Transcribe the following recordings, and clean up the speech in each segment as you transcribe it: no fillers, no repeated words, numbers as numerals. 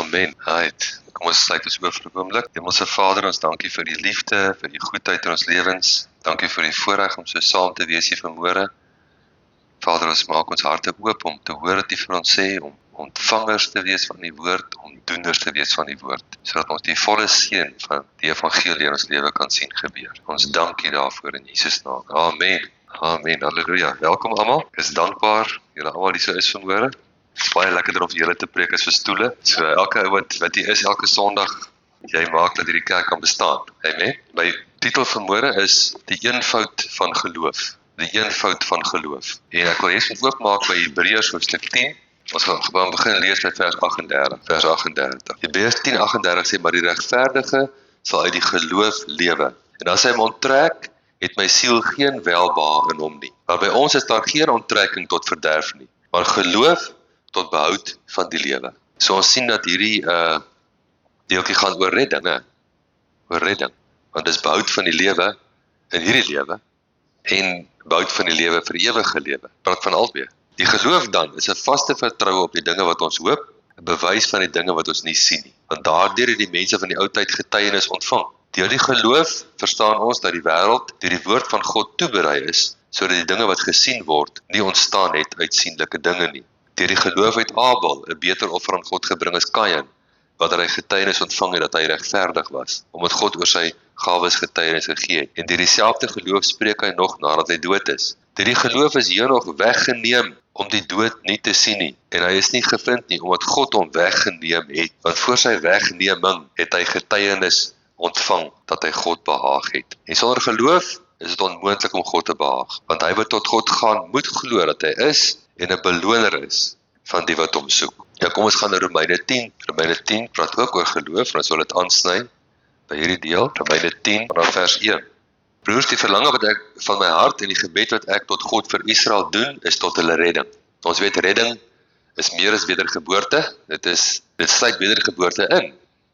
Amen. Right. Kom ons sluit ons oor vir 'n oomblik. Hemelse Vader, ons dankie vir die liefde, vir die goedheid in ons lewens. Dankie vir die voorreg om so saam te wees hier vanmôre. Vader, ons maak ons harte oop om te hoor wat U vir ons sê, om ontvangers te wees van die woord, om doeners te wees van die woord, sodat ons die volle seën van die evangelie in ons lewe kan sien gebeur. Ons dank U daarvoor in Jesus naam. Amen. Amen. Halleluja. Welkom almal. Ek is dankbaar julle almal hier so is vanmôre. Het is baie lekkerder om vir julle te preek as vir stoele. So elke ou wat hier is, elke Sondag, jy maak dat hierdie kerk kan bestaan. Amen. My titel vanmôre is die eenvoud van geloof. Die eenvoud van geloof. En ek wil eers oopmaak by Hebreërs hoofstuk 10. Ons gaan begin lees by vers 38. Hebreërs 10:38 sê, maar die regverdige sal uit die geloof lewe. En as hy hom onttrek, het my siel geen welbehae in hom nie. Maar by ons is daar geen onttrekking tot verderf nie, maar geloof tot behoud van die lewe. So ons sien dat hierdie deeltjie gaan oor redding, oor redding. Want dis behoud van die lewe in hierdie lewe en behoud van die lewe vir die ewige lewe. Praat van albei. Die geloof dan is 'n vaste vertroue op die dinge wat ons hoop, 'n bewys van die dinge wat ons nie sien nie. Want daardeur het die mense van die ou tyd getuienis ontvang. Deur die geloof verstaan ons dat die wêreld deur die woord van God toeberei is, sodat die dinge wat gesien word nie ontstaan het uit sienlike dinge nie. Deur die geloof het Abel 'n beter offer aan God gebring as Kain, wanneer hy getuienis ontvang het dat hy regverdig was, omdat God oor sy gawes getuienis gegee het. En deur dieselfde geloof spreek hy nog nadat hy dood is. Deur die geloof is Henog weggeneem om die dood nie te sien nie, en hy is nie gevind nie, omdat God hom weggeneem het, want voor sy wegneming het hy getuienis ontvang dat hy God behaag het. En sonder geloof is dit onmoontlik om God te behaag, want hy wat tot God gaan, moet glo dat hy is en 'n beloner is van die wat hom soek. Ja, kom ons gaan na Romeine 10. Romeine 10 praat ook oor geloof, en ons wil dit aansny by hierdie deel, Romeine 10 vanaf vers 1. Broers, die verlange wat ek van my hart en die gebed wat ek tot God vir Israel doen, is tot hulle redding. Ons weet redding is meer as wedergeboorte. Dit sluit wedergeboorte in,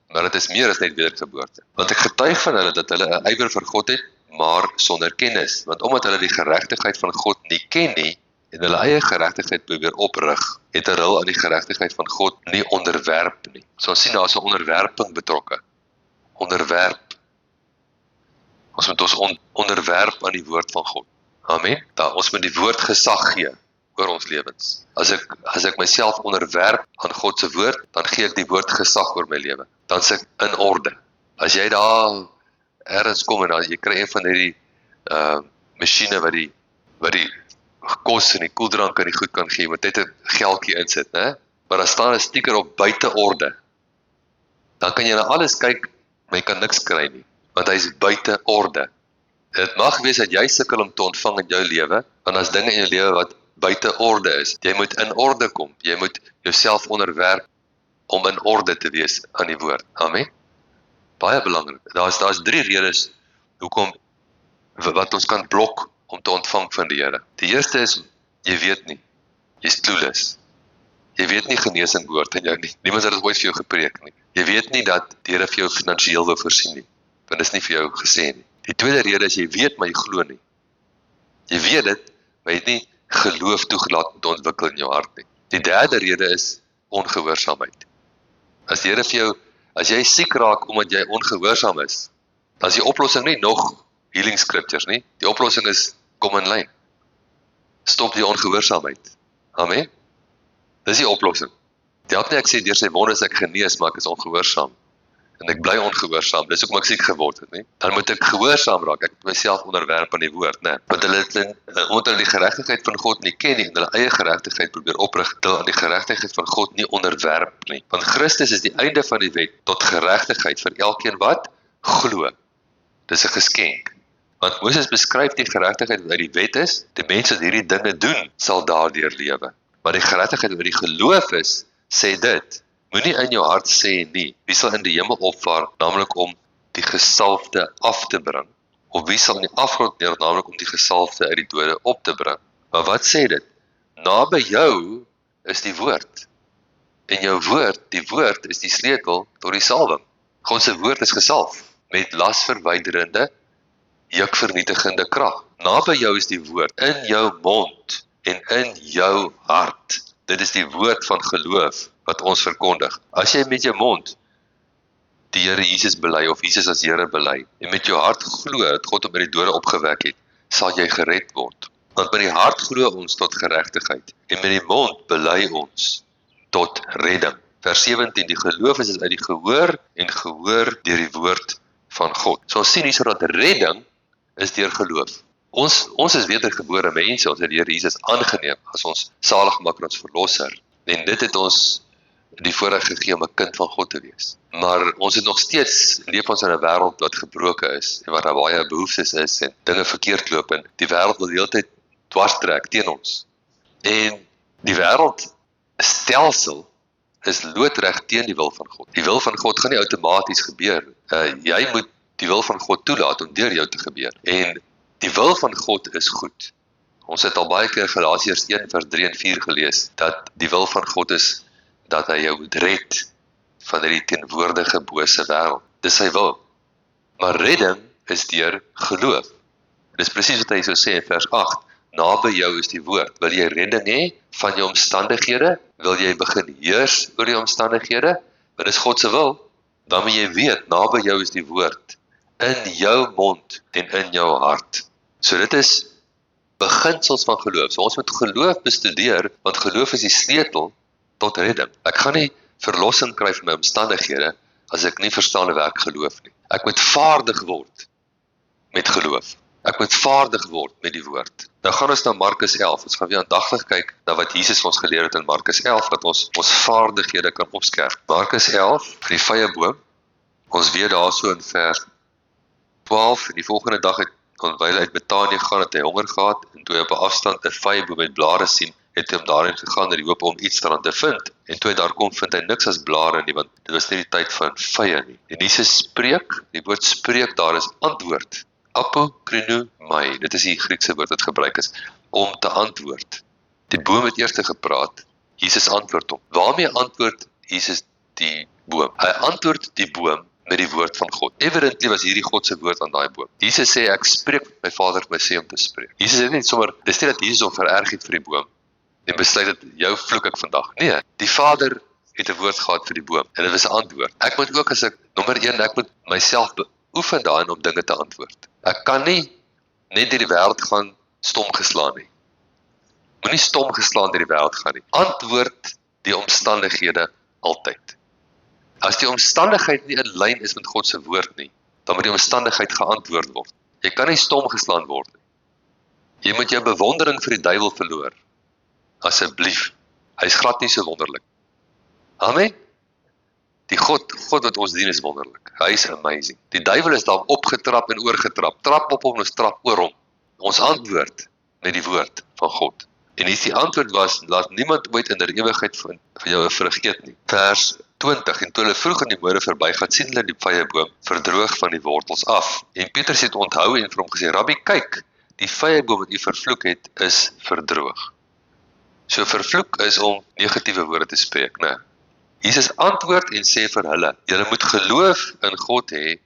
maar dit is meer as net wedergeboorte. Want ek getuig van hulle dat hulle 'n ywer vir God het, maar sonder kennis. Want omdat hulle die geregtigheid van God nie ken nie, en hulle eie geregtigheid probeer oprig, het hulle aan die geregtigheid van God nie onderwerp nie. So ons sien daar is 'n onderwerping betrokke. Onderwerp. Ons moet ons onderwerp aan die woord van God. Amen. Ons moet die woord gesag gee oor ons lewens. As ek myself onderwerp aan God se woord, dan gee ek die woord gesag oor my lewe. Dan is ek in orde. As jy daar ergens kom en jy kry een van hierdie masjiene wat die kos en die koeldrank en die goed kan gee, moet net 'n geldjie insit, né? Maar daar staan 'n stiker op buite orde. Dan kan jy na alles kyk, maar jy kan niks kry nie, want hy is buite orde. Dit mag wees dat jy sukkel om te ontvang in jou lewe, want as dinge in jou lewe wat buite orde is. Jy moet in orde kom. Jy moet jouself onderwerp om in orde te wees aan die woord. Amen. Baie belangrik. Daar's 3 redes hoekom wat ons kan blok om te ontvang van die Here. Die eerste is, jy weet nie. Jy's clueless. Jy weet nie genesing behoort aan jou nie. Niemand het dit ooit vir jou gepreek nie. Jy weet nie dat die Here vir jou finansiëel wil voorsien nie. Want dit is nie vir jou gesê nie. Die tweede rede is, jy weet, maar jy glo nie. Jy weet dit, maar jy het nie geloof toegelaat om te ontwikkel in jou hart nie. Die derde rede is ongehoorsaamheid. As die Here vir jou, as jy siek raak omdat jy ongehoorsaam is, dan is die oplossing nie nog healing scriptures nie. Die oplossing is, kom in lyn. Stop die ongehoorsaamheid. Amen. Dis die oplossing. Die help nie ek sê, deur sy wonde is ek genees, maar ek is ongehoorsaam. En ek bly ongehoorsaam, dis hoekom ek siek geword het, nie? Dan moet ek gehoorsaam raak, ek moet myself onderwerp aan die woord, né? Want omdat hulle die geregtigheid van God nie ken nie, en hulle eie geregtigheid probeer oprig, hulle aan die geregtigheid van God nie onderwerp nie. Want Christus is die einde van die wet tot geregtigheid vir elkeen wat glo. Dis 'n geskenk. Want Moses beskryf die geregtigheid wat uit die wet is, die mense wat hierdie dinge doen, sal daardeur lewe. Maar die geregtigheid wat die geloof is, sê dit, moenie in jou hart sê nie, wie sal in die hemel opvaar, naamlik om die gesalfde af te bring, of wie sal in die afgrond neer, naamlik om die gesalfde uit die dode op te bring. Maar wat sê dit? Naby jou is die woord, en jou woord, die woord is die sleutel tot die salwing. God se woord is gesalf, met lasverwyderende, jukvernietigende krag. Naby jou is die woord, in jou mond, en in jou hart. Dit is die woord van geloof wat ons verkondig. As jy met jou mond die Here Jesus bely of Jesus as Here bely en met jou hart glo dat God hom uit die dode opgewek het, sal jy gered word. Want met die hart glo ons tot geregtigheid en met die mond bely ons tot redding. Vers 17, die geloof is uit die gehoor en gehoor deur die woord van God. So ons sien hier dat redding is deur geloof. Ons is wedergebore mense, ons het die Here Jesus aangeneem as ons saligmaker en ons verlosser. En dit het ons die voorreg gegee om 'n kind van God te wees. Maar ons het nog steeds leef ons in 'n wêreld wat gebroken is en waar daar baie behoeftes is en dinge verkeerd loop en die wêreld wil die hele tyd dwarstrek teen ons. En die wêreldstelsel is loodreg teen die wil van God. Die wil van God gaan nie outomaties gebeur. Jy moet die wil van God toelaat om deur jou te gebeur. En die wil van God is goed. Ons het al baie keer Galasiërs 1 vers 3 en 4 gelees, dat die wil van God is dat hy jou moet red van die teenwoordige bose wêreld. Dis sy wil. Maar redding is deur geloof. Dis presies wat hy so sê in vers 8. Naby jou is die woord. Wil jy redding hê van jou omstandighede? Wil jy begin heers oor die omstandighede? Want dis God se wil. Dan moet jy weet, naby jou is die woord. In jou mond en in jou hart. So dit is beginsels van geloof. So ons moet geloof bestudeer, want geloof is die sleutel tot redding. Ek gaan nie verlossing kry van my omstandighede as ek nie verstaan hoe werk geloof nie. Ek moet vaardig word met geloof. Ek moet vaardig word met die woord. Nou gaan ons na Markus 11. Ons gaan weer aandagtig kyk na wat Jesus ons geleer het in Markus 11, dat ons vaardighede kan opskerp. Markus 11, vir die vrye boom. Ons weet daar so in vers 12, en die volgende dag kon hy uit Betanië gaan, het hy honger gehad, en toe hy op 'n afstand 'n vrye boom met blare sien, het hy hom daarin gegaan in die hoop om iets daaraan te vind. En toe hy daar kom, vind hy niks as blare nie, want dit was nie die tyd van vye nie. En Jesus spreek, die woord spreek daar is antwoord. Apokrinomai, dit is die Griekse woord wat gebruik is, om te antwoord. Die boom het eers gepraat, Jesus antwoord hom. Waarmee antwoord Jesus die boom? Hy antwoord die boom met die woord van God. Evidently was hierdie God se woord aan daai boom. Jesus sê, ek spreek wat my Vader vir my sê om te spreek. Jesus het net sommer, dis nie dat Jesus hom vererg het vir die boom, en besluit dat jou vloek ek vandag. Nee, die Vader het 'n woord gehad vir die boom, en dit was 'n antwoord. Ek moet ook as ek, nommer 1, ek moet myself beoefen daarin om dinge te antwoord. Ek kan nie net deur die wêreld gaan stom geslaan nie. Moenie stom geslaan deur die wêreld gaan nie. Antwoord die omstandighede altyd. As die omstandigheid nie in lyn is met God se woord nie, dan moet die omstandigheid geantwoord word. Jy kan nie stom geslaan word nie. Jy moet jou bewondering vir die duiwel verloor. Asseblief. Hy is glad nie so wonderlik. Amen. Die God wat ons dien is wonderlik. Hy is amazing. Die duiwel is daar opgetrap en oorgetrap. Trap op hom en trap oor hom. Ons antwoord met die woord van God. En die antwoord was, laat niemand ooit in der ewigheid van jou vergeet nie. Vers 20, en toe hulle vroeg in die môre verbygaan, sien hulle die vrye boom verdroog van die wortels af. En Petrus het onthou en vir hom gesê, Rabbi, kyk, die vrye boom wat u vervloek het, is verdroog. So vervloek is om negatiewe woorde te spreek, né? Jesus antwoord en sê vir hulle, julle moet geloof in God hê,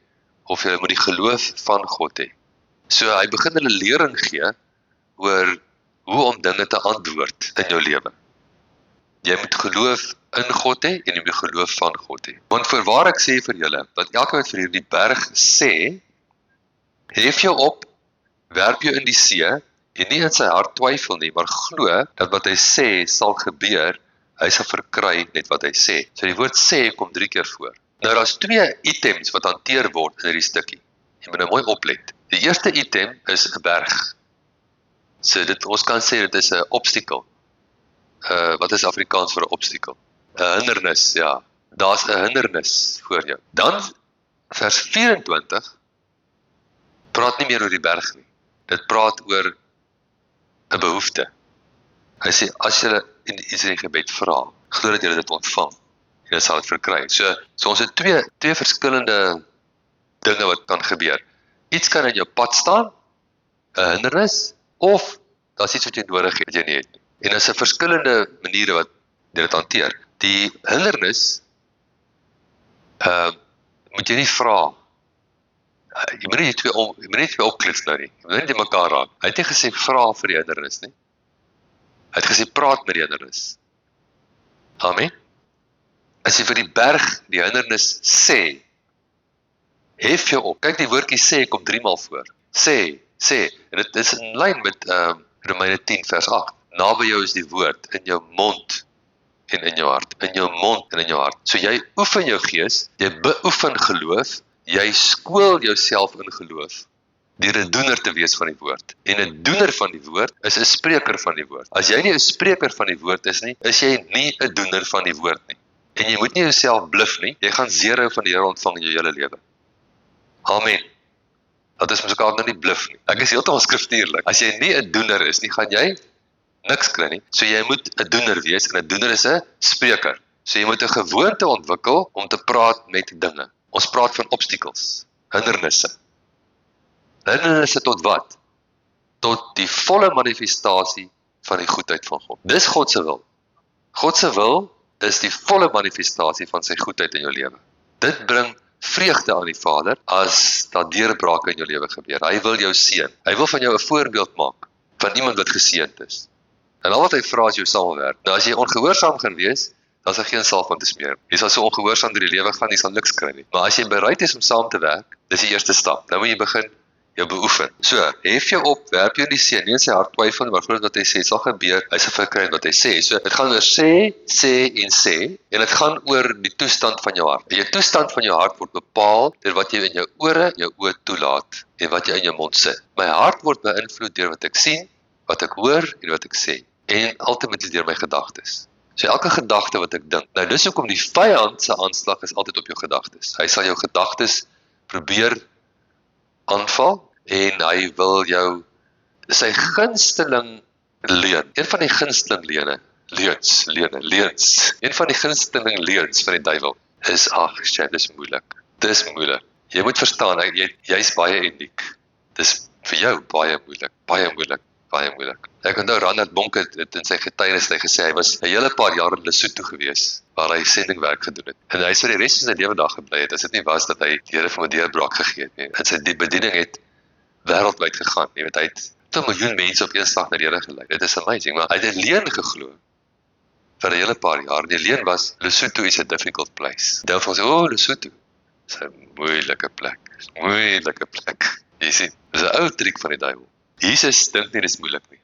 of julle moet die geloof van God hê. So hy begin hulle lering gee, oor hoe om dinge te antwoord in jou lewe. Jy moet geloof in God hê, en jy moet geloof van God hê. Want voorwaar ek sê vir julle, dat elke wat vir hierdie berg sê, hef jou op, werp jou in die see, en nie in sy hart twyfel nie, maar glo, dat wat hy sê, sal gebeur, hy sal verkry net wat hy sê. So die woord sê kom 3 keer voor. Nou daar's 2 items wat hanteer word in hierdie stukkie. Jy moet nou mooi oplet. Die eerste item is 'n berg. So ons kan sê dit is 'n obstacle. Wat is Afrikaans vir 'n obstacle? 'n hindernis, ja. Daar's 'n hindernis voor jou. Dan vers 24 praat nie meer oor die berg nie. Dit praat oor 'n behoefte. Hy sê as julle iets in die gebed vra, glo dat julle dit ontvang. Julle sal dit verkry. So ons het twee verskillende dinge wat kan gebeur. Iets kan in jou pad staan, 'n hindernis, of daar's iets wat jy nodig het wat jy nie het nie. En daar's 'n verskillende maniere wat dit hanteer. Die hindernis moet jy nie vra. Jy moet nie twee opklits nou nie. Jy moet nie mekaar raak. Hy het nie gesê vra vir die hindernis nie. Hy het gesê praat met die hindernis. Amen. As jy vir die berg, die hindernis sê, hef jou op. Kyk, die woordjie sê kom 3 maal voor. Sê. En dit is in lyn met Romeine 10 vers 8. Naby jou is die woord in jou mond en in jou hart. In jou mond en in jou hart. So jy oefen jou gees, jy beoefen geloof, jy skool jouself in geloof deur 'n doener te wees van die woord. En 'n doener van die woord is 'n spreker van die woord. As jy nie 'n spreker van die woord is nie, is jy nie 'n doener van die woord nie. En jy moet nie jouself bluf nie, jy gaan 0 van die Here ontvang in jou hele lewe. Amen. Dat is mos ook al nou nie bluf nie. Ek is heeltemal skriftuurlik. As jy nie 'n doener is nie, gaan jy niks kry nie. So jy moet 'n doener wees en 'n doener is 'n spreker. So jy moet 'n gewoonte ontwikkel om te praat met dinge. Ons praat van obstacles, hindernisse. Hindernisse tot wat? Tot die volle manifestasie van die goedheid van God. Dis God se wil. God se wil is die volle manifestasie van sy goedheid in jou lewe. Dit bring vreugde aan die Vader as daar deurbrake in jou lewe gebeur. Hy wil jou seën. Hy wil van jou 'n voorbeeld maak van iemand wat geseënd is. En al wat hy vra is jou saamwerk. Nou as jy ongehoorsaam gaan wees, dan is daar geen salf aan te smeer. Jy sal so ongehoorsaam deur die lewe gaan, jy sal niks kry nie. Maar as jy bereid is om saam te werk, dis die eerste stap. Nou moet jy begin jou beoefen. So, hef jou op, werp jou in die see, nie in sy hart twyfel nie, maar glo wat hy sê, sal gebeur, hy sal verkry wat hy sê. So, dit gaan oor sê, en dit gaan oor die toestand van jou hart. En jou toestand van jou hart word bepaal deur wat jy in jou ore, jou oë toelaat, en wat jy in jou mond sit. My hart word beïnvloed deur wat ek sien, wat ek hoor, en wat ek sê. En ultimately deur my gedagtes. So elke gedagte wat ek dink. Nou dis hoekom die vyand se aanslag is altyd op jou gedagtes. Hy sal jou gedagtes probeer aanval en hy wil jou sy gunsteling leuen. Een van die gunsteling leuns. Een van die gunsteling leuns van die duiwel is dis moeilik. Dis moeilik. Jy moet verstaan, jy's baie uniek. Dis vir jou baie moeilik. Ek onthou Randall Bonk het in sy getuienis gesê hy was 'n hele paar jaar in Lesotho gewees waar hy sendingwerk gedoen het. En hy sê die res van sy lewe daar gebly het. As dit nie was dat hy die Here vir 'n deurbraak gegee het nie. En sy bediening het wêreldwyd gegaan. Jy weet hy het 2 miljoen mense op een slag na die Here gelei. Dit is amazing, maar hy het 'n leuen geglo vir 'n hele paar jaar. Die leuen was Lesotho is a difficult place. Daarvoor sê Lesotho is 'n moeilike plek. Jy sien, dis 'n ou triek van die duiwel. Jesus dink nie dis moeilik nie.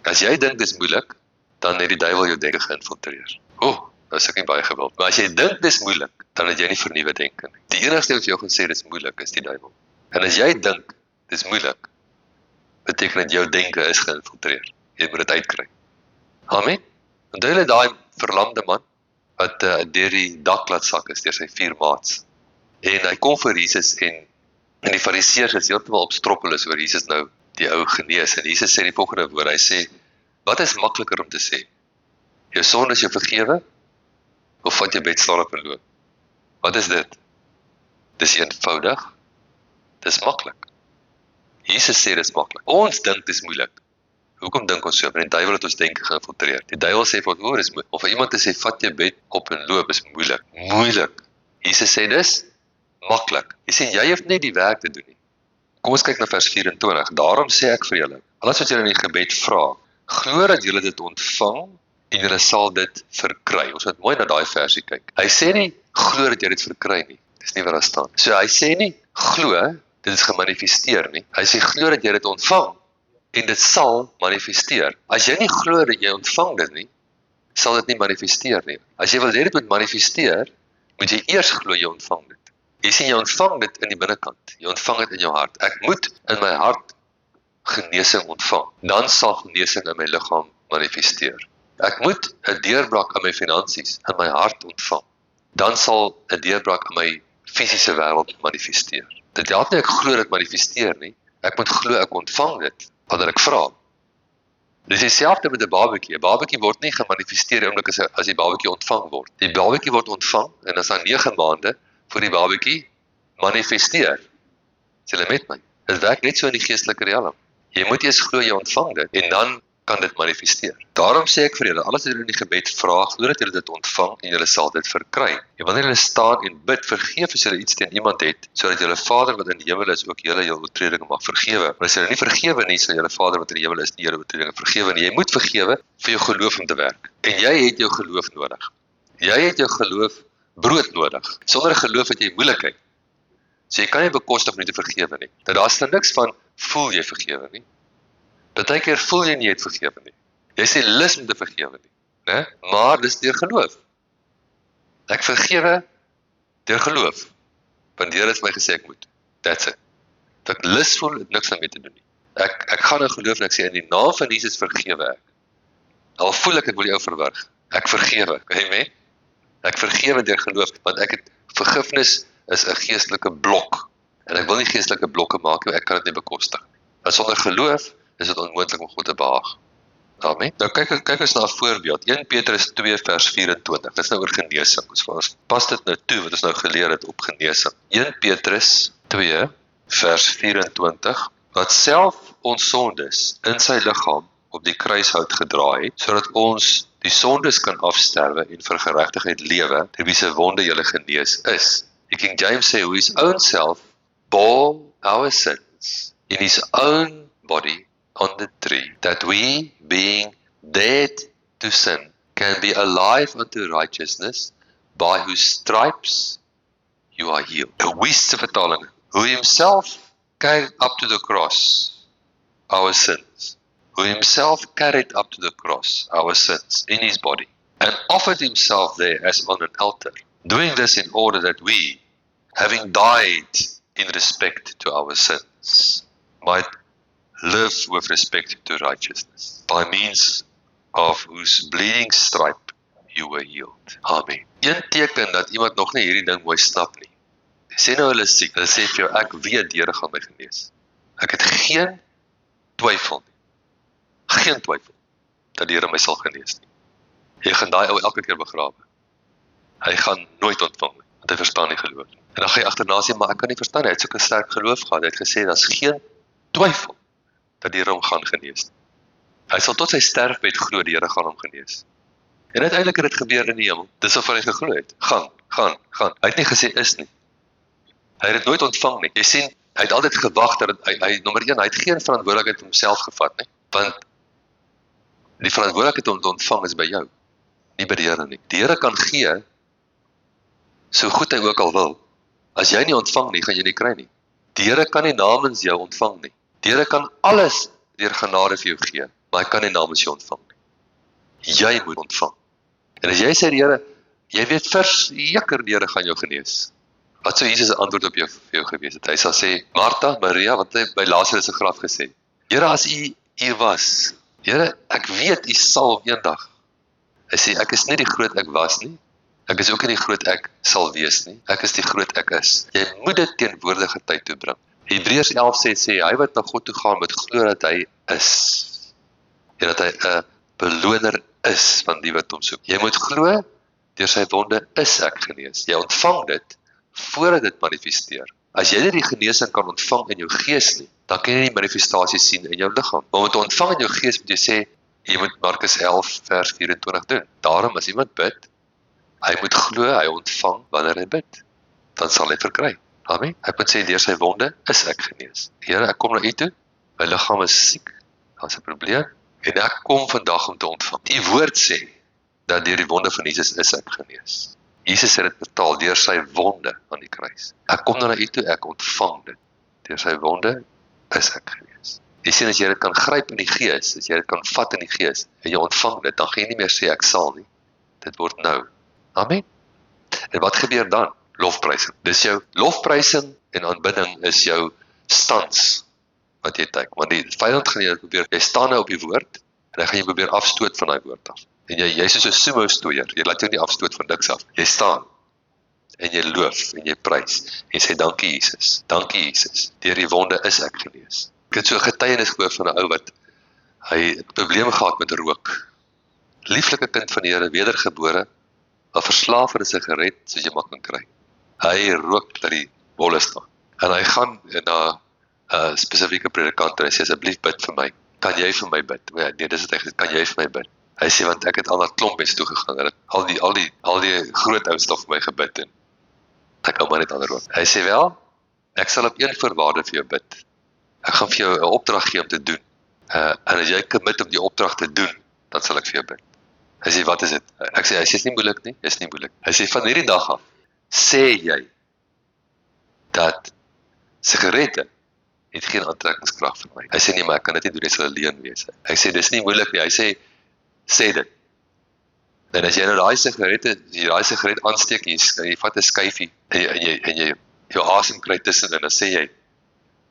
As jy dink dis moeilik, dan het die duiwel jou denke geïnfiltreer. Nou is ek nie baie gewild. Maar as jy dink dis moeilik, dan het jy nie vernuwe denke nie. Die enigste wat vir jou gaan sê dis moeilik is die duiwel. En as jy dink dis moeilik, beteken dit jou denke is geïnfiltreer. Jy moet dit uitkry. Amen. Onthou jy daai verlamde man wat deur die dak laat sak is deur sy 4 maats. En hy kom vir Jesus en die fariseërs is heeltemal op stroppelis oor Jesus nou die ou genees. En Jesus sê die volgende woord, hy sê, wat is makliker om te sê? Jou sonde is jou vergewe, of vat jy bed staan op en loop? Wat is dit? Dis eenvoudig, dis maklik. Jesus sê dis maklik. Ons dink dis moeilik. Hoekom dink ons so? Want die duiwel het ons denke geïnfiltreer. Die duiwel sê vir ons, dis moeilik. Of vir iemand te sê, vat jy bed op en loop, is moeilik. Jesus sê dis maklik. Jy sê, jy hoef nie die werk te doen nie. Kom ons kyk na vers 24. Daarom sê ek vir julle, alles wat julle in die gebed vra, glo dat julle dit ontvang en julle sal dit verkry. Ons moet mooi na daai versie kyk. Hy sê nie, glo dat jy dit verkry nie. Dis nie wat daar staan. So hy sê nie, glo, dit is gemanifesteer nie. Hy sê, glo dat jy dit ontvang en dit sal manifesteer. As jy nie glo dat jy ontvang dit nie, sal dit nie manifesteer nie. As jy wil hê dit moet manifesteer, moet jy eers glo jy ontvang dit. Jy sien, jy ontvang dit in die binnekant. Jy ontvang dit in jou hart. Ek moet in my hart genesing ontvang. Dan sal genesing in my liggaam manifesteer. Ek moet 'n deurbraak in my finansies in my hart ontvang. Dan sal 'n deurbraak in my fisiese wêreld manifesteer. Dit help nie ek glo dit manifesteer nie. Ek moet glo ek ontvang dit wanneer ek vra. Dis dieselfde met 'n babatjie. 'n Babatjie word nie gemanifesteer die oomblik as die babatjie ontvang word. Die babatjie word ontvang en as aan 9 maande voor die babatjie manifesteer. Is julle met my? Dit werk net so in die geestelike riem. Jy moet eers glo jy ontvang dit en dan kan dit manifesteer. Daarom sê ek vir julle, alles wat julle in die gebed vra, glo dat julle dit ontvang en julle sal dit verkry. En wanneer julle staan en bid, vergeef as julle iets teen iemand het, sodat julle Vader wat in die hemel is ook julle oortredinge mag vergewe. Maar as julle nie vergewe nie, sal julle Vader wat in die hemel is nie julle oortredinge vergewe nie. Jy moet vergewe vir jou geloof om te werk. En jy het jou geloof nodig. Jy het jou geloof brood nodig. Sonder geloof het jy moeilikheid. So jy kan nie bekostig om nie te vergewe nie. Daar's dan niks van voel jy vergewe nie. Partykeer voel jy nie het vergewe nie. Jy sê lus om te vergewe nie, né? Maar dis deur geloof. Ek vergewe deur geloof. Want die Here het my gesê ek moet. That's it. Dat ek lus voel, het niks aan mee te doen nie. Ek gaan in geloof en ek sê in die naam van Jesus vergewe ek. Al voel ek wil jou verwerg. Ek vergewe. Amen. Ek vergewe deur geloof, want ek het vergifnis is 'n geestelike blok. En ek wil nie geestelike blokke maak nie, ek kan dit nie bekostig nie. Want sonder geloof is dit onmoontlik om God te behaag. Amen. Nou kyk ons na 'n voorbeeld. 1 Petrus 2 vers 24. Dit is nou oor genesing. Ons pas dit nou toe wat ons nou geleer het op genesing. 1 Petrus 2 vers 24 wat self ons sondes in sy liggaam op die kruishout gedra het, sodat ons die sondes kan afsterwe en vir geregtigheid lewe, deur wie se wonde julle genees is. Die King James sê, who his own self bore our sins in his own body on the tree, that we, being dead to sin, can be alive unto righteousness, by whose stripes you are healed. Die wieste vertaling, who himself carried up to the cross our sins, who himself carried up to the cross our sins in his body, and offered himself there as on an altar, doing this in order that we, having died in respect to our sins, might live with respect to righteousness, by means of whose bleeding stripe you were healed. Amen. Een teken dat iemand nog nie hierdie ding mooi snap nie. Sê nou hulle is siek, hulle sê vir jou, ek weet die Here gaan my genees. Ek het geen twyfel nie. Geen twyfel dat die Here my sal genees nie. Jy gaan daai ou elke keer begrawe. Hy gaan nooit ontvang nie, want hy verstaan nie geloof nie. En dan gaan jy agterna sê, maar ek kan nie verstaan nie, hy het so 'n sterk geloof gehad. Hy het gesê, daar's geen twyfel dat die Here hom gaan genees. Hy sal tot sy sterfbed glo die Here gaan hom genees. En uiteindelik het dit gebeur in die hemel. Dis of hy geglo het. Gaan. Hy het nie gesê is nie. Hy het dit nooit ontvang nie. Jy sien, hy het altyd gewag dat hy nommer 1, hy het geen verantwoordelikheid vir homself gevat nie. Want die verantwoordelikheid om te ontvang is by jou, nie by die Here nie. Die Here kan gee, so goed hy ook al wil. As jy nie ontvang nie, gaan jy nie kry nie. Die Here kan nie namens jou ontvang nie. Die Here kan alles deur genade vir jou gee, maar hy kan nie namens jou ontvang nie. Jy moet ontvang. En as jy sê die Here, jy weet verseker die Here gaan jou genees. Wat sou Jesus se antwoord op jou vir jou gewees het? Hy sal sê, Martha, Maria, wat het hy by Lazarus se graf gesê? Here, as u was, Here, ek weet u sal eendag. Hy sê, ek is nie die groot ek was nie. Ek is ook nie die groot ek sal wees nie. Ek is die groot ek is. Jy moet dit teenwoordige tyd toe bring. Hebreërs 11 sê hy wat na God toe gaan moet glo dat hy is. En dat hy 'n beloner is van die wat hom soek. Jy moet glo, deur sy wonde is ek genees. Jy ontvang dit voordat dit manifesteer. As jy nie die genesing kan ontvang in jou gees nie, dan kan jy nie die manifestasie sien in jou liggaam. Maar om te ontvang in jou gees moet jy sê, jy moet Markus 11 vers 24 doen. Daarom as iemand bid, hy moet glo, hy ontvang wanneer hy bid. Dan sal hy verkry. Amen. Hy moet sê, deur sy wonde is ek genees. Here, ek kom na u toe, my liggaam is siek, daar's 'n probleem, en ek kom vandag om te ontvang. Die woord sê, dat deur die wonde van Jesus is ek genees. Jesus het dit betaal deur sy wonde aan die kruis. Ek kom nou na u toe, ek ontvang dit. Deur sy wonde is ek genees. Jy sien, as jy dit kan gryp in die gees, as jy dit kan vat in die gees, en jy ontvang dit, dan gaan jy nie meer sê ek sal nie. Dit word nou. Amen. En wat gebeur dan? Lofprysing. Dis jou lofprysing en aanbidding is jou stans wat jy teken. Want die vyand gaan jy probeer, jy staan nou op die woord, en hy gaan jy probeer afstoot van daai woord af. En jy is soos 'n sumo stoeier, jy laat jou nie afstoot van niks af. Jy staan, en jy loof, en jy prys, en sê dankie Jesus, deur die wonde is ek genees. Ek het so 'n getuienis gehoor van 'n ou wat, hy het probleme gehad met rook. Lieflike kind van die Here, wedergebore, maar verslaaf aan 'n sigaret, soos jy maar kan kry. Hy rook dat die bolle staan. En hy gaan na 'n spesifieke predikant en hy sê, asseblief bid vir my. kan jy vir my bid? Nee, dis wat hy gesê, kan jy vir my bid? Hy sê, want ek het al na klomp mense toe gegaan, hulle het al die groot ouens vir my gebid, en ek hou maar net ander woord. Hy sê wel, ek sal op een voorwaarde vir jou bid. Ek gaan vir jou 'n opdrag gee om te doen. En as jy commit om die opdrag te doen, dan sal ek vir jou bid. Hy sê, wat is dit? Ek sê, hy sê, is nie moeilik nie, is nie moeilik. Hy sê, van hierdie dag af, sê jy, dat sigarette het geen aantrekkingskrag vir my. Hy sê, nee, maar ek kan dit nie doen, dit sal alleen wees. Hy sê, dis nie moeilik nie, hy sê dit. En as jy nou daai sigaret aansteek, jy vat 'n skyfie, en jy jou asem kry tussen, en dan sê jy,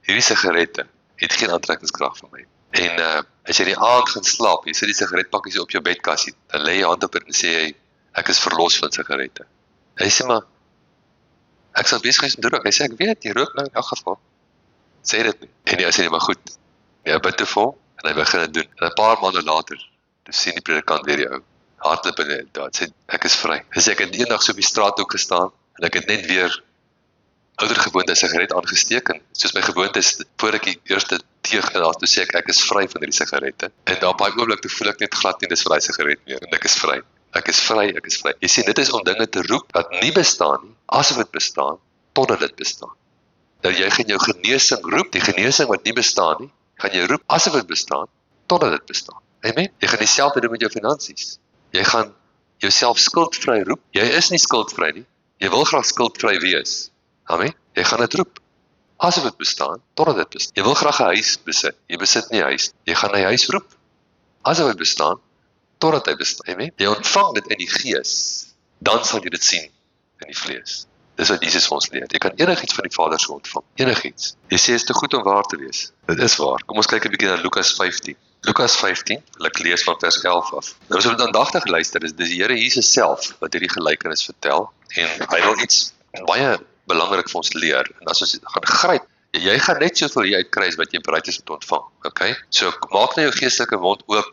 hierdie sigarette het geen aantrekkingskrag vir my. En as jy die aand gaan slaap, jy sit die sigaretpakkies op jou bedkassie, dan lê jy hand op en sê jy, ek is verlos van sigarette. Hy sê maar, ek sal besig wees om te rook. Hy sê, ek weet, jy rook nou in elk geval. Sê dit nie. En hy sê nie, maar goed, jy bid te vol, en hy begin dit doen. En 'n paar maande later, toe sien die predikant weer die ou, hardloop en daar sê, ek is vry. Hy sê, ek het eendag so op die straathoek gestaan, en ek het net weer ouer gewoonte 'n sigaret aangesteek, en soos my gewoonte is, voor ek die eerste teeg en toe sê ek is vry van hierdie sigarette. En daar op daai oomblik toe voel ek net glad nie, dis vir daai sigaret meer, en ek is vry. Ek is vry. Jy sien, dit is om dinge te roep wat nie bestaan nie, asof dit bestaan, totdat dit bestaan. Nou jy gaan jou genesing roep, die genesing wat nie bestaan nie, gaan jy roep asof dit bestaan, totdat dit bestaan. Amen. Jy gaan dieselfde doen met jou finansies. Jy gaan jouself skuldvry roep. Jy is nie skuldvry nie. Jy wil graag skuldvry wees. Amen. Jy gaan dit roep asof dit bestaan, totdat dit bestaan. Jy wil graag 'n huis besit. Jy besit nie 'n huis. Jy gaan na die huis roep asof dit bestaan, totdat hy bestaan. Amen. Jy ontvang dit in die gees, dan sal jy dit sien in die vlees. Dis wat Jesus vir ons leer. Jy kan enigiets van die Vader se ontvang. Enigiets. Jy sê is te goed om waar te wees. Dit is waar. Kom ons kyk 'n bietjie na Lukas 15. Lukas 15, ek lees van vers 11 af. Nou as ons aandagtig luister, dis die Here Jesus self wat hierdie gelykenis vertel, en hy wil iets baie belangrik vir ons leer. En as ons gaan gryp, jy gaan net soveel hier uitkry as wat jy bereid is om te ontvang. Okay? So maak nou jou geestelike mond oop.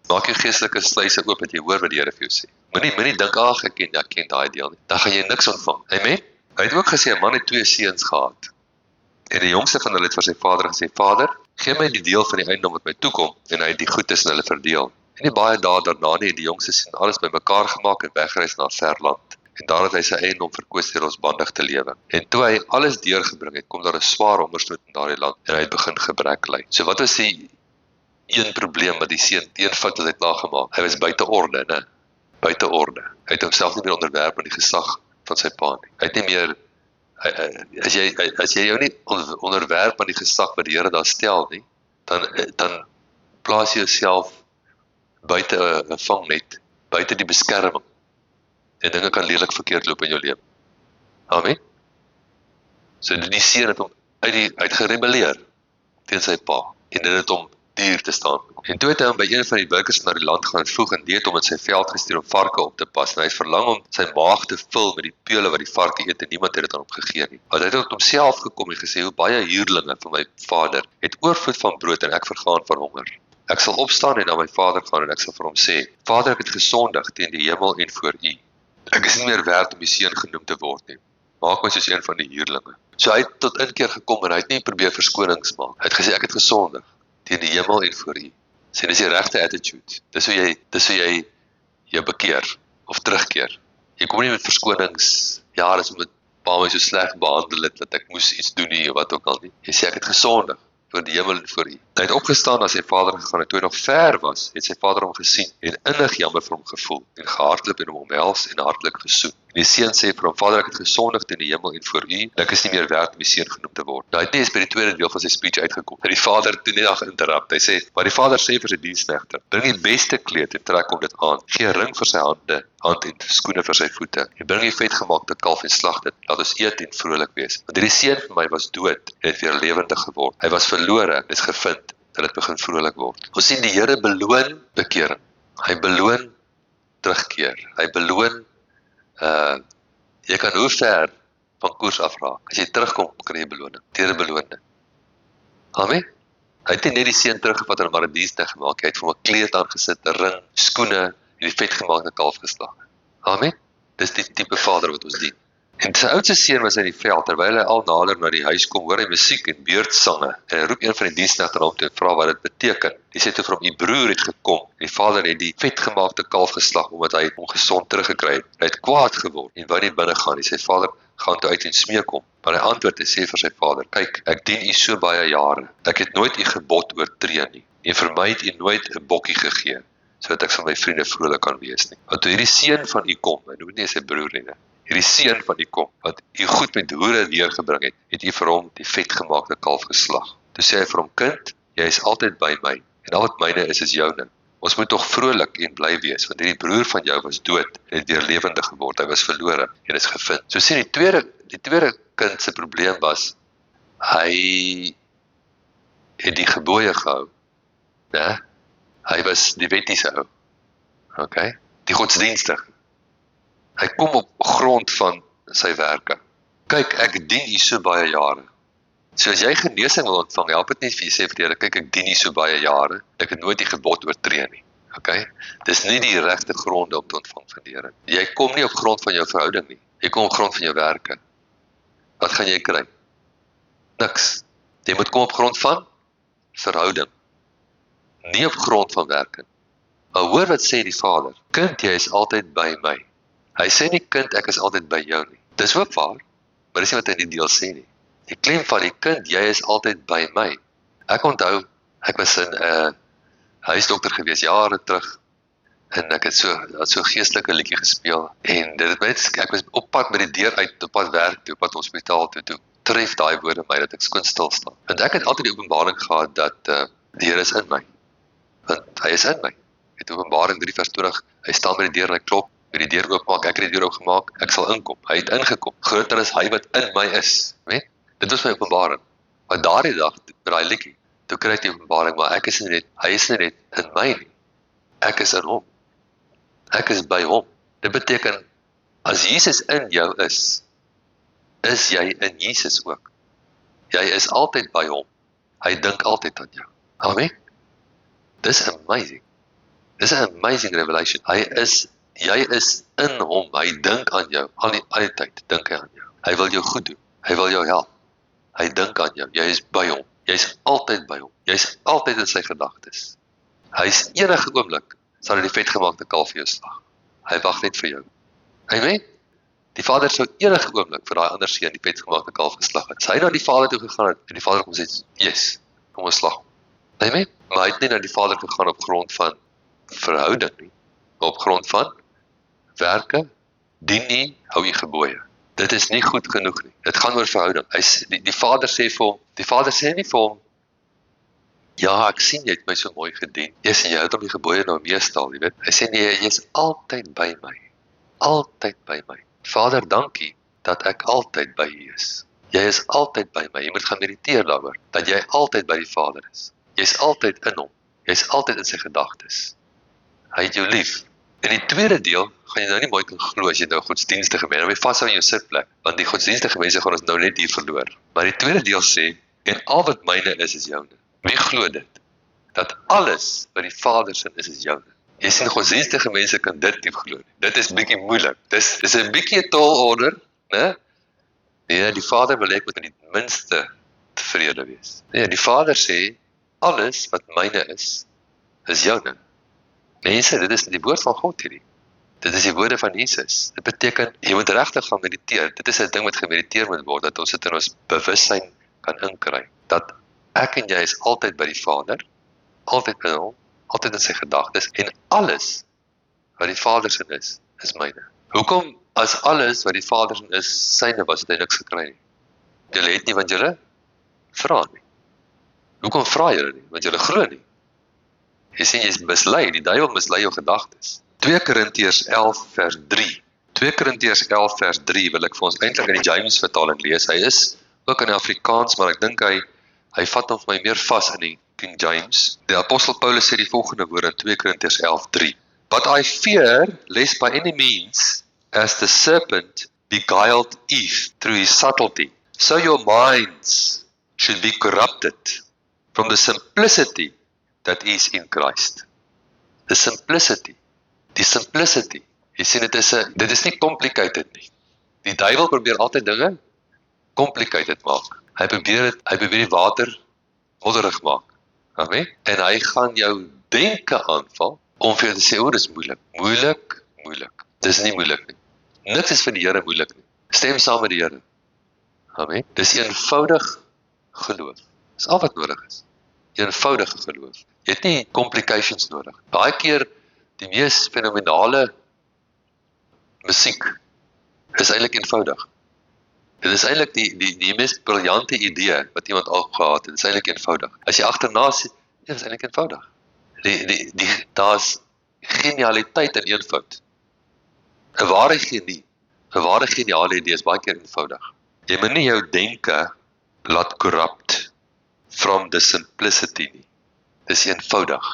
Maak jou geestelike sluise oop dat jy hoor wat die Here vir jou sê. Moenie dink, ag, ek ken daai deel nie. Dan gaan jy niks ontvang. Amen. Hy het ook gesê 'n man het 2 seuns gehad. En die jongste van hulle het vir sy vader gesê, Vader, gee my die deel van die eiendom wat my toekom, en hy het die goed tussen hulle verdeel. En nie baie dae daarna nie, die jongste seun alles bymekaar gemaak en weggereis na 'n ver land. En daar het hy sy eiendom verkoos deur losbandig te lewe. En toe hy alles deurgebring het, kom daar 'n swaar hongersnood in daardie land, en hy het begin gebrek ly. So wat was die een probleem wat die seun fout wat hy het nagemaak? Hy was buite orde, né? Buite orde. Hy het homself nie meer onderwerp aan die gesag van sy pa nie. Hy het nie meer, as jy jou nie onderwerp aan die gesag wat die Here daar stel nie, dan plaas jy jouself buite 'n vangnet, buite die beskerming, en dinge kan lelik verkeerd loop in jou lewe. Amen. So die seun het hom uitgerebelleer teen sy pa, en dit het hom duur te staan. En toe het hy hom by een van die burgers na die land gaan voeg, en die het hom in sy veld gestuur om varke op te pas, en hy het verlang om sy maag te vul met die peule wat die varke eet, en niemand het dit aan hom gegee nie. Want hy het tot homself gekom en gesê, hoe baie huurlinge van my vader het oorvloed van brood, en ek vergaan van honger. Ek sal opstaan en na my vader gaan, en ek sal vir hom sê, Vader, ek het gesondig teen die hemel en voor u. Ek is nie meer werd om die seun genoem te word nie. Maak my soos een van die huurlinge. So hy het tot inkeer gekom, en hy het nie probeer verskonings maak. Hy het gesê, ek het gesondig teen die hemel en voor u. Sê, dis die regte attitude. Dis hoe jy jou bekeer, of terugkeer. Jy kom nie met verskonings, ja, dis omdat pa my so sleg behandel het, dat ek moes iets doen nie, of wat ook al nie. Jy sê, ek het gesondig voor die hemel en voor u. Hy het opgestaan na sy vader gegaan, en toe hy nog ver was, het sy vader hom gesien, en innig jammer vir hom gevoel, en gehardloop en hom omhels, en hartlik gesoen. En die seun sê vir hom, Vader, ek het gesondig teen die hemel en voor u, en ek is nie meer werd om die seun genoem te word. Nou, hy het nie eens by die tweede deel van sy speech uitgekom. En die vader toe net nog interrupt. Hy sê, maar die vader sê vir sy diensknegte, bring die beste kleed en trek hom dit aan. Gee 'n ring vir sy hand en skoene vir sy voete. En bring die vetgemaakte kalf en slag dit. Laat ons eet en vrolik wees. Want hierdie seun van my was dood en het weer lewendig geword. Hy was verlore en is gevind, dat dit begin vrolik word. Ons sien die Here beloon bekering. Hy beloon terugkeer. Hy beloon jy kan hoe ver van koers afraak. As jy terugkom, kry jy beloning. Deur 'n beloning. Amen. Hy het nie net die seun teruggevat en maar 'n dienste gemaak. Hy het vir hom 'n kleed aangesit, 'n ring, skoene en die vetgemaakte kalf geslag. Amen. Dis die tipe vader wat ons dien. En sy oudste seun was in die veld, terwyl hy al nader na die huis kom, hoor hy musiek en beurtsange, en hy roep een van die diensknegte na hom toe en vra wat dit beteken. Die sê toe vir hom, die broer het gekom, die vader het die vetgemaakte kalf geslag, omdat hy hom gesond teruggekry het. Hy het kwaad geword, en wou nie binne gaan nie, sy vader gaan toe uit en smeek hom, maar hy antwoord en sê vir sy vader, kyk, ek dien u so baie jare, ek het nooit u gebod oortree nie, en vir my het u nooit 'n bokkie gegee, sodat ek vir my vriende vrolik kan wees nie. Want toe hierdie seun van u kom, hy noem nie sy broer nie, hierdie seun van u kom, wat u goed met hoere deurgebring het, het u vir hom die vetgemaakte kalf geslag. Toe sê hy vir hom, kind, jy is altyd by my, en al wat myne is joune. Ons moet tog vrolik en bly wees, want hierdie broer van jou was dood, en het weer lewendig geword, hy was verlore, en is gevind. So sien die tweede kind se probleem was, hy het die gebooie gehou, né? Hy was die wettiese ou, okay? Die godsdienstig. Hy kom op grond van sy werke. Kyk, ek dien u so baie jare. So as jy genesing wil ontvang, help dit nie vir jy sê vir die Here, kyk, ek dien u so baie jare, ek het nooit die gebod oortree nie. Okay? Dis nie die regte gronde om te ontvang van die Here. Jy kom nie op grond van jou verhouding nie. Jy kom op grond van jou werke. Wat gaan jy kry? Niks. Jy moet kom op grond van verhouding. Nie op grond van werke. Maar hoor wat sê die Vader. Kind, jy is altyd by my. Hy sê nie, kind, ek is altyd by jou nie. Dis ook waar, maar dis nie wat hy in die deel sê nie. Die klem van die kind, jy is altyd by my. Ek onthou, ek was in 'n huisdokter gewees, jare terug, en ek het so geestelike liedjie gespeel, en ek was op pad met die deur uit, op pad werk toe, op pad hospitaal toe tref daai woorde my, dat ek skoon stil staan. Want ek het altyd die openbaring gehad, dat die Here is in my, want hy is in my. Het Openbaring 3 vers 20, hy staan by die deur en hy klop, by die deur oopmaak, ek het die deur oopgemaak, ek sal inkom. Hy het ingekom. Groter is hy wat in my is. Weet? Dit was my openbaring. Maar daardie dag, met daai liedjie, toe kry ek die openbaring, maar hy is nie net in my nie. Ek is in hom. Ek is by hom. Dit beteken, as Jesus in jou is jy in Jesus ook. Jy is altyd by hom. Hy dink altyd aan jou. Amen? Dis amazing. Dis 'n amazing revelation. Jy is in hom, hy dink aan jou, al die tyd dink hy aan jou. Hy wil jou goed doen, hy wil jou help. Hy dink aan jou, jy is by hom, jy is altyd by hom, jy is altyd in sy gedagtes. Hy is enige oomblik, sal hy die vetgemaakte kalf vir jou slag. Hy wag net vir jou. Amen? Die Vader sou enige oomblik vir daai ander seun die vetgemaakte kalf geslag het. As hy na die Vader toe gegaan het, en die Vader kom sê, yes, kom ons slag hom. Amen? Maar hy het nie na die Vader gegaan op grond van verhouding nie, op grond van werke, dien nie, hou jy gebooie. Dit is nie goed genoeg nie. Dit gaan oor verhouding. Die Vader sê vir hom, die Vader sê nie vir hom, ja, ek sien jy het my so mooi gedien. Yes, en jy hou om die gebooie nou meestal, jy weet. Hy sê nee, jy is altyd by my. Altyd by my. Vader, dankie dat ek altyd by u is. Jy is altyd by my. Jy moet gaan mediteer daaroor, dat jy altyd by die Vader is. Jy is altyd in hom. Jy is altyd in sy gedagtes. Hy het jou lief. In die tweede deel gaan jy nou nie mooi kan glo as jy nou godsdienstige mense, nou vashou in jou sitplek, want die godsdienstige mense gaan ons nou net hier verloor. Maar die tweede deel sê, en al wat myne is joune. Wie glo dit? Dat alles wat die Vader se is joune. Jy sien, godsdienstige mense kan dit nie glo nie. Dit is bietjie moeilik. Dis 'n bietjie 'n tall order, né? Nee, die Vader wil ek met die minste tevrede wees. Nee, die Vader sê, alles wat myne is joune. Mense, dit is die woord van God hierdie. Dit is die woorde van Jesus. Dit beteken, jy moet regtig gaan mediteer. Dit is 'n ding wat gemediteer moet word, dat ons dit in ons bewussyn kan inkry. Dat ek en jy is altyd by die Vader, altyd in hom, altyd in sy gedagtes, en alles wat die Vader se is myne. Hoekom, as alles wat die Vader se is, syne was, het hy niks gekry nie? Julle het nie, want julle vra nie. Hoekom vra julle nie? Want julle glo nie. Jy sien, jy is mislei, die duiwel mislei jou gedagtes. 2 Korintiërs 11 vers 3. 2 Korintiërs 11 vers 3 wil ek vir ons eintlik in die James vertaling lees. Hy is ook in Afrikaans, maar ek dink hy vat hom vir my meer vas in die King James. Die apostel Paulus sê die volgende woorde in 2 Korintiërs 11:3. But I fear lest by any means, as the serpent beguiled Eve through his subtlety, so your minds should be corrupted from the simplicity that is in Christ. The simplicity. Die simplicity. Jy sien, dit is nie complicated nie. Die duiwel probeer altyd dinge complicated maak. Hy probeer die water modderig maak. Amen. En hy gaan jou denke aanval om vir jou te sê, dis moeilik. Moeilik. Dis nie moeilik nie. Niks is vir die Here moeilik nie. Stem saam met die Here. Amen. Dis eenvoudig geloof. Dis al wat nodig is. Eenvoudige geloof. Jy het nie complications nodig. Baie keer die mees fenomenale musiek is eintlik eenvoudig. Dit is eintlik die mees briljante idee wat iemand al gehad het. Dit is eintlik eenvoudig. As jy agterna sien, dit is eintlik eenvoudig. Daar's genialiteit in eenvoud. 'n ware geniale idee is baie keer eenvoudig. Jy moet nie jou denke laat corrupt from the simplicity nie. Dis eenvoudig.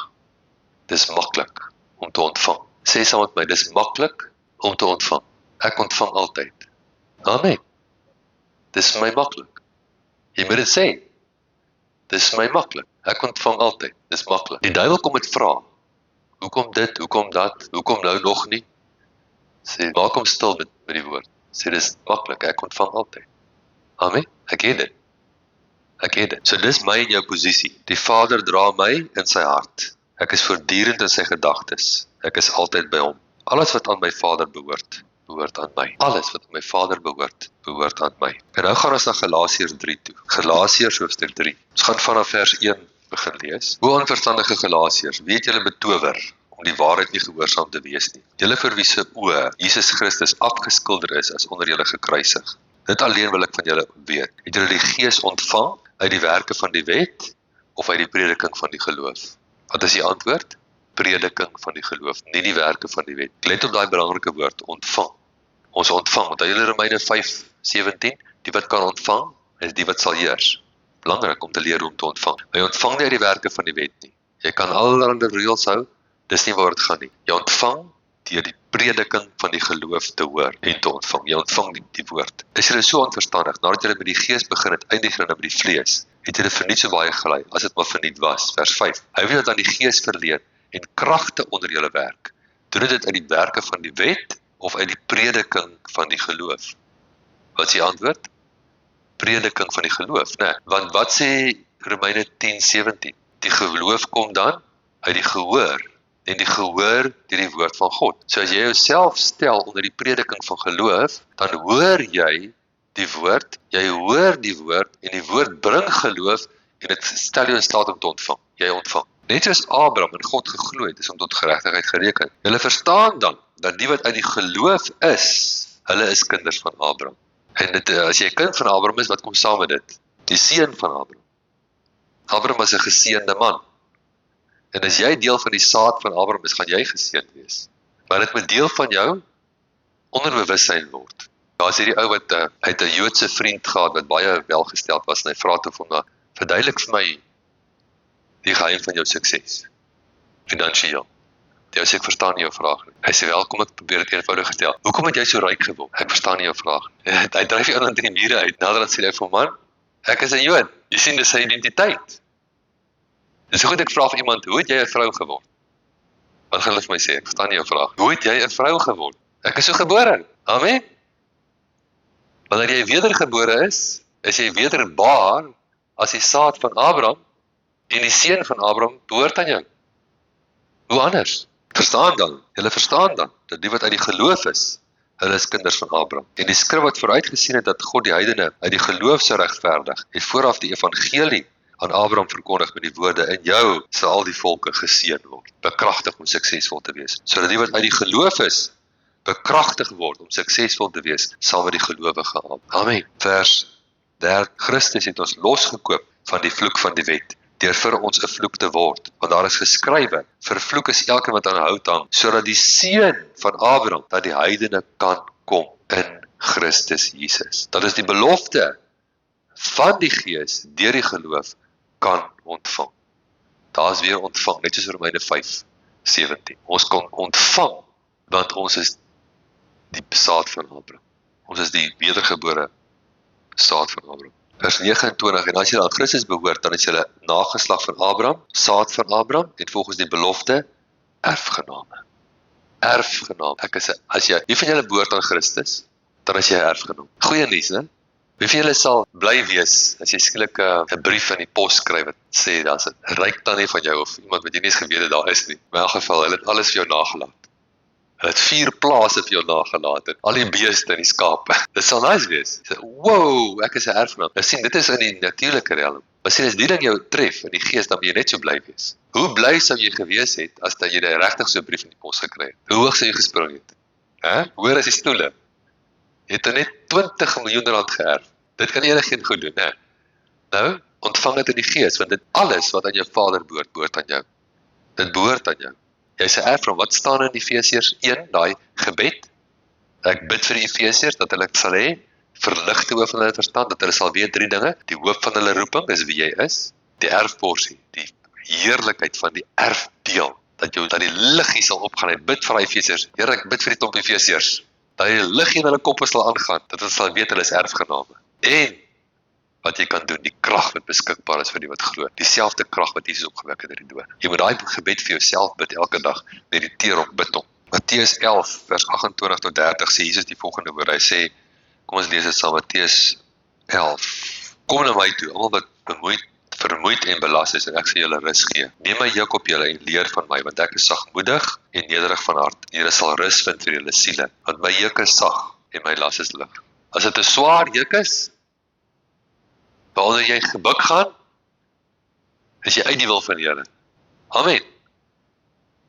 Dis maklik om te ontvang. Sê saam met my, dis maklik om te ontvang. Ek ontvang altyd. Amen. Dis vir my maklik. Jy moet dit sê. Dis vir my maklik. Ek ontvang altyd. Dis maklik. Die duiwel kom met vra. Hoekom dit? Hoekom dat? Hoekom nou nog nie? Sê, maak hom stil met die woord. Sê, dis maklik. Ek ontvang altyd. Amen. Ek het dit. So dis my en jou posisie. Die Vader dra my in sy hart. Ek is voortdurend in sy gedagtes. Ek is altyd by hom. Alles wat aan my Vader behoort aan my. Alles wat aan my Vader behoort aan my. En nou gaan ons na Galasiërs 3 toe. Galasiërs hoofstuk 3. Ons gaan vanaf vers 1 begin lees. O onverstandige Galasiërs, weet julle betower om die waarheid nie gehoorsaam te wees nie. Julle vir wie se oë Jesus Christus afgeskilder is as onder julle gekruisig. Dit alleen wil ek van julle weet. Het julle die Gees ontvang uit die werke van die wet of uit die prediking van die geloof? Wat is die antwoord? Prediking van die geloof, nie die werke van die wet. Let op daai belangrike woord, ontvang. Ons ontvang, want julle Romeine 5:17, die wat kan ontvang, is die wat sal heers. Belangrik om te leer om te ontvang. Jy ontvang nie uit die werke van die wet nie. Jy kan allerlei reëls hou, dis nie waar dit gaan nie. Jy ontvang deur die prediking van die geloof te hoor en te ontvang. Jy ontvang die woord. Is julle so onverstandig, nadat julle met die Gees begin het, eindig julle nou met die vlees, het julle verniet so baie gelei, as dit maar verniet was. Vers 5. Hy wil aan die Gees verleen en kragte onder julle werk. Doen dit uit die werke van die wet of uit die prediking van die geloof? Wat is die antwoord? Prediking van die geloof, né? Want wat sê Romeine 10:17? Die geloof kom dan uit die gehoor en die gehoor deur die woord van God. So as jy jouself stel onder die prediking van geloof, dan hoor jy die woord, jy hoor die woord en die woord bring geloof en dit stel jou in staat om te ontvang. Jy ontvang. Net soos Abraham in God geglo het, is om tot geregtigheid gereken. Julle verstaan dan, dat die wat uit die geloof is, hulle is kinders van Abraham. En dit, as jy 'n kind van Abraham is, wat kom saam met dit? Die seun van Abraham. Abraham was 'n geseënde man. En as jy deel van die saad van Abraham is, gaan jy geseënd wees. Maar dit moet deel van jou onderbewussyn word. Daar is hierdie ou wat uit 'n Joodse vriend gehad, wat baie welgesteld was, en hy vra toe vir hom, verduidelik vir my die geheim van jou sukses, finansiëel. Die ou sê, ek verstaan nie jou vraag nie. Hy sê, wel, kom ek probeer dit eenvoudig gestel. Hoekom het jy so ryk geword? Ek verstaan nie jou vraag nie. Hy dryf jou aan die mure uit. Nadat sê hy vir man, ek is 'n Jood. Jy sien, dis sy identiteit. Dis so goed ek vra vir iemand, hoe het jy 'n vrou geword? Wat gaan hulle vir my sê? Ek verstaan nie jou vraag. Hoe het jy 'n vrou geword? Ek is so gebore. Amen. Wanneer jy wedergebore is jy wederbaar as die saad van Abraham en die seun van Abraham behoort aan jou. Hoe anders? Julle verstaan dan, dat die wat uit die geloof is, hulle is kinders van Abraham. En die skrif wat vooruitgesien het dat God die heidene uit die geloof sou regverdig, het vooraf die evangelie aan Abraham verkondig met die woorde, in jou sal al die volke geseën word, bekragtig om suksesvol te wees. Sodat die wat uit die geloof is, bekragtig word om suksesvol te wees, saam met die gelowige. Amen. Vers 3, Christus het ons losgekoop van die vloek van die wet, deur vir ons 'n vloek te word, want daar is geskrywe, vervloek is elke wat aan hout hang, sodat die seun van Abraham, dat die heidene kan kom in Christus Jesus. Dat is die belofte van die Gees, deur die geloof, kan ontvang. Daar is weer ontvang, net soos Romeine 5:17. Ons kan ontvang, want ons is die saad van Abraham. Ons is die wedergebore saad van Abraham. Vers 29, en as jy aan Christus behoort, dan is jy nageslag van Abraham, saad van Abraham, en volgens die belofte, erfgename. Erfgename. Wie van julle behoort aan Christus? dan as jy 'n erfgenaam. Goeie nuus, né? Wie van julle sal bly wees as jy skielik 'n brief in die pos kry wat sê daar's 'n ryk tannie van jou of iemand wat jy nie eens geweet het daar is nie. In elk geval, hulle het alles vir jou nagelaat. Hulle het 4 plase vir jou nagelaat en al die beeste en die skape. Dit sal nice wees. Jy sê, wow, ek is 'n erfgenaam. Nou sien, dit is in die natuurlike realm. Maar sien, as die ding jou tref in die gees, dan moet jy net so bly wees. Hoe bly sou jy gewees het as dat jy regtig so 'n brief in die pos gekry het? Hoe hoog sou jy gespring het? Hoor as die stoele. Jy het net 20 miljoen rand geërf. Dit kan enigeen goed doen, né? Nou, ontvang dit in die gees, want dit alles wat aan jou Vader behoort aan jou. Dit behoort aan jou. Jy's 'n erfgenaam. Wat staan in Efesiërs 1, daai gebed? Ek bid vir die Efesiërs dat hulle sal hê verligte oë van hulle verstand, dat hulle sal weet 3 dinge: die hoop van hulle roeping is wie jy is, die erfporsie, die heerlikheid van die erfdeel, dat die liggie sal opgaan. Ek bid vir die Efesiërs. Here, ek bid vir die klomp Efesiërs, dat die liggie in hulle koppe sal aangaan, dat hulle sal weet hulle is erfgename. En wat jy kan doen, die krag wat beskikbaar is vir die wat glo. Dieselfde krag wat Jesus opgewek het uit die dood. Jy moet daai gebed vir jouself bid elke dag, mediteer op, bid op. Matteus 11 vers 28 tot 30 sê Jesus die volgende woord. Hy sê, kom ons lees dit saam, Matteus 11. Kom na my toe, almal wat vermoeid en belas is, en ek sal julle rus gee. Neem my juk op julle en leer van my, want ek is sagmoedig en nederig van hart. En julle sal rus vind vir julle siele, want my juk is sag en my las is lig. As dit 'n swaar juk is, waaronder jy gebuk gaan, is jy uit die wil van die Here. Amen.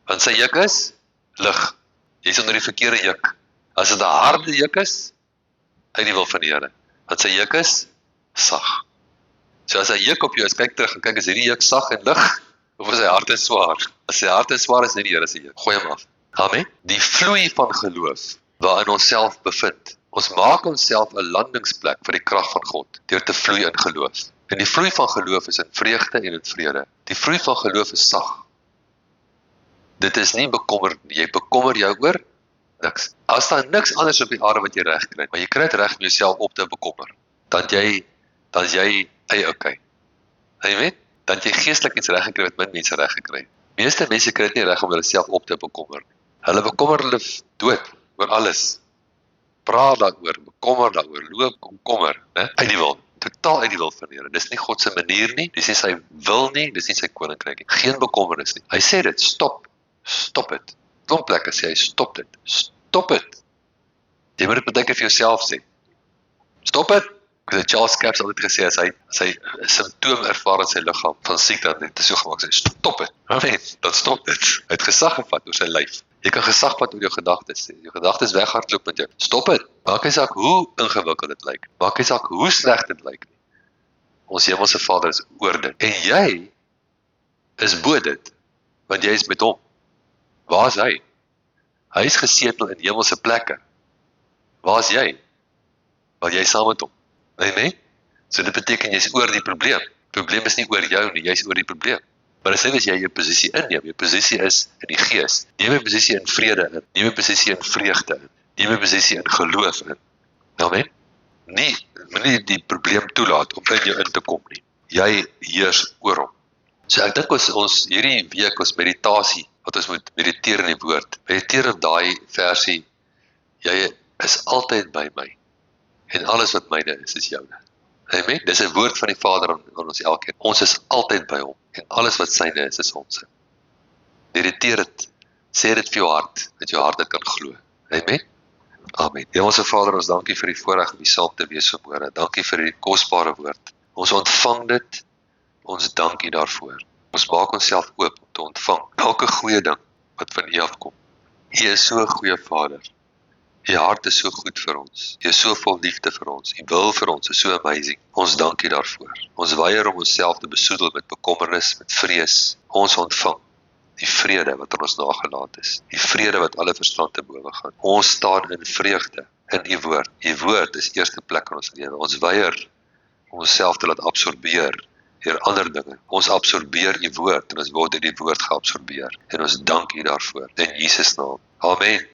Want sy juk is lig. Jy is onder die verkeerde juk. As dit 'n harde juk is, uit die wil van die Here. Want sy juk is sag. So as hy juk op jou is, kyk terug en kyk, is hierdie juk sag en lig, of is hy hard en swaar? As sy hard en swaar is, nie die Here se juk. Gooi hom af. Amen. Die vloei van geloof waarin ons self bevind. Ons maak onsself 'n landingsplek vir die krag van God deur te vloei in geloof. En die vloei van geloof is in vreugde en in vrede. Die vloei van geloof is sag. Dit is nie bekommerd nie. Jy bekommer jou oor niks. As daar niks anders op die aarde wat jy reg kry, maar jy kry dit reg om jouself op te bekommer, dan is jy okay. Amen. Dan jy geestelik iets reg gekry wat min mense reg gekry het. Meeste mense kry dit nie reg om hulle self op te bekommer. Hulle bekommer hulle dood oor alles. Praat daaroor, bekommer daaroor, loop komkommer, né? Uit die wil, totaal uit die wil van die Here. Dis nie God se manier nie, dis nie sy wil nie, dis nie sy koninkryk nie. Geen bekommernis nie. Hy sê dit, stop dit. Klomp plekke sê hy, stop dit. Jy moet dit baie keer vir jouself sê. Stop dit. Charles Capps altyd gesê, as hy 'n simptoom ervaar in sy liggaam van siekte, dan het hy so gemaak, sê, stop dit. Amen, dan stop dit. Hy het gesag gevat oor sy lyf. Jy kan gesag vat oor jou gedagtes. Jou gedagtes weghardloop met jou. Stop dit. Maak nie saak hoe ingewikkeld dit lyk. Maak nie saak hoe sleg dit lyk nie. Ons hemelse Vader is oor dit. En jy is bo dit, want jy is met hom. Waar is hy? Hy is gesetel in hemelse plekke. Waar is jy? Want jy is saam met hom. Amen. So dit beteken jy is oor die probleem. Die probleem is nie oor jou nie, jy is oor die probleem. Maar as jy jou posisie inneem, jou posisie is in die gees. Neem jou posisie in vrede in, neem jou posisie in vreugde in, neem jou posisie in geloof in. Amen. Nie die probleem toelaat om in jou in te kom nie. Jy heers oor hom. So ek dink ons hierdie week ons meditasie, wat ons moet mediteer in die woord. Mediteer op daai versie, jy is altyd by my. En alles wat myne is joune. Amen. Dis 'n woord van die Vader aan ons elkeen. Ons is altyd by hom. En alles wat syne is ons. Mediteer dit. Sê dit vir jou hart, dat jou hart dit kan glo. Amen. Amen. Hemelse Vader, ons dankie vir die voorreg om U saam te wees vanmôre. Dankie vir die kosbare woord. Ons ontvang dit. Ons dank U daarvoor. Ons maak onsself oop om te ontvang elke goeie ding wat van U afkom. U is so 'n goeie Vader. U hart is so goed vir ons. U is so vol liefde vir ons. U wil vir ons is so amazing. Ons dank U daarvoor. Ons weier om onsself te besoedel met bekommernis, met vrees. Ons ontvang die vrede wat aan ons nagelaat is. Die vrede wat alle verstand te bowe gaan. Ons staan in vreugde in U woord. U woord is eerste plek in ons lewe. Ons weier om onsself te laat absorbeer deur ander dinge. Ons absorbeer U woord en ons word in die woord geabsorbeer. En ons dank U daarvoor. In Jesus naam. Amen.